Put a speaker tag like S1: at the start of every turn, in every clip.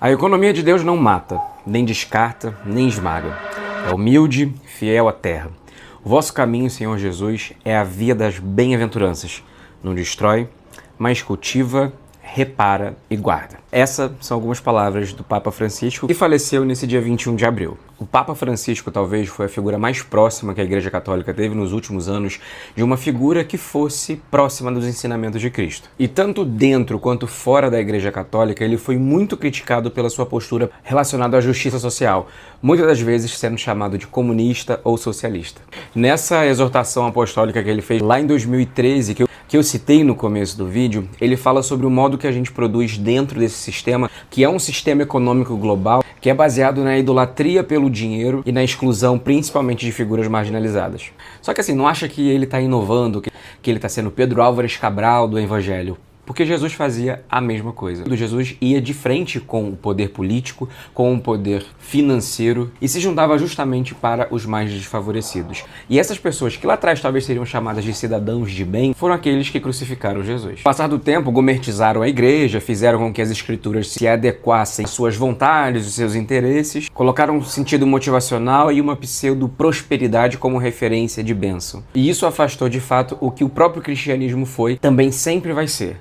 S1: A economia de Deus não mata, nem descarta, nem esmaga. É humilde, fiel à terra. O vosso caminho, Senhor Jesus, é a via das bem-aventuranças. Não destrói, mas cultiva, repara e guarda. Essas são algumas palavras do Papa Francisco, que faleceu nesse dia 21 de abril. O Papa Francisco talvez foi a figura mais próxima que a Igreja Católica teve nos últimos anos de uma figura que fosse próxima dos ensinamentos de Cristo. E tanto dentro quanto fora da Igreja Católica, ele foi muito criticado pela sua postura relacionada à justiça social, muitas das vezes sendo chamado de comunista ou socialista. Nessa exortação apostólica que ele fez lá em 2013, que eu citei no começo do vídeo, ele fala sobre o modo que a gente produz dentro desse sistema, que é um sistema econômico global, que é baseado na idolatria pelo dinheiro e na exclusão principalmente de figuras marginalizadas. Só que assim, não acha que ele está inovando, que ele está sendo Pedro Álvares Cabral do Evangelho? Porque Jesus fazia a mesma coisa. Jesus ia de frente com o poder político, com o poder financeiro e se juntava justamente para os mais desfavorecidos. E essas pessoas que lá atrás talvez seriam chamadas de cidadãos de bem, foram aqueles que crucificaram Jesus. Passar do tempo, gourmetizaram a igreja, fizeram com que as escrituras se adequassem às suas vontades, aos seus interesses, colocaram um sentido motivacional e uma pseudo-prosperidade como referência de bênção. E isso afastou de fato o que o próprio cristianismo foi, também sempre vai ser: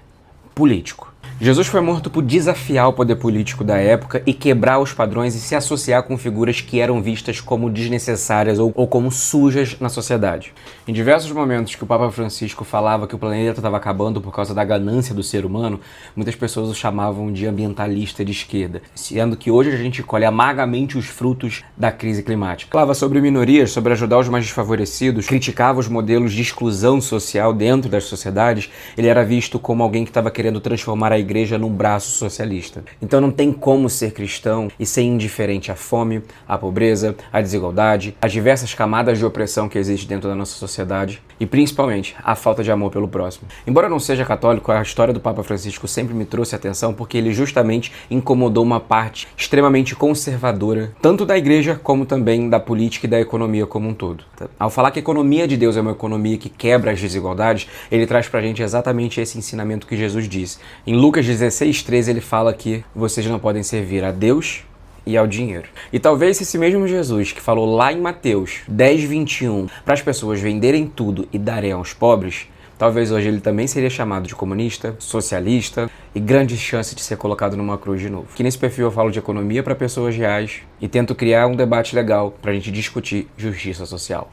S1: político. Jesus foi morto por desafiar o poder político da época e quebrar os padrões e se associar com figuras que eram vistas como desnecessárias ou como sujas na sociedade. Em diversos momentos que o Papa Francisco falava que o planeta estava acabando por causa da ganância do ser humano, muitas pessoas o chamavam de ambientalista de esquerda, sendo que hoje a gente colhe amargamente os frutos da crise climática. Falava sobre minorias, sobre ajudar os mais desfavorecidos, criticava os modelos de exclusão social dentro das sociedades. Ele era visto como alguém que estava querendo transformar a igreja num braço socialista. Então não tem como ser cristão e ser indiferente à fome, à pobreza, à desigualdade, às diversas camadas de opressão que existem dentro da nossa sociedade e principalmente à falta de amor pelo próximo. Embora eu não seja católico, a história do Papa Francisco sempre me trouxe atenção porque ele justamente incomodou uma parte extremamente conservadora, tanto da igreja como também da política e da economia como um todo. Ao falar que a economia de Deus é uma economia que quebra as desigualdades, ele traz pra gente exatamente esse ensinamento que Jesus diz. Em Lucas 16:13 ele fala que vocês não podem servir a Deus e ao dinheiro. E talvez esse mesmo Jesus que falou lá em Mateus 10:21 para as pessoas venderem tudo e darem aos pobres, talvez hoje ele também seria chamado de comunista, socialista e grande chance de ser colocado numa cruz de novo. Aqui nesse perfil eu falo de economia para pessoas reais e tento criar um debate legal para a gente discutir justiça social.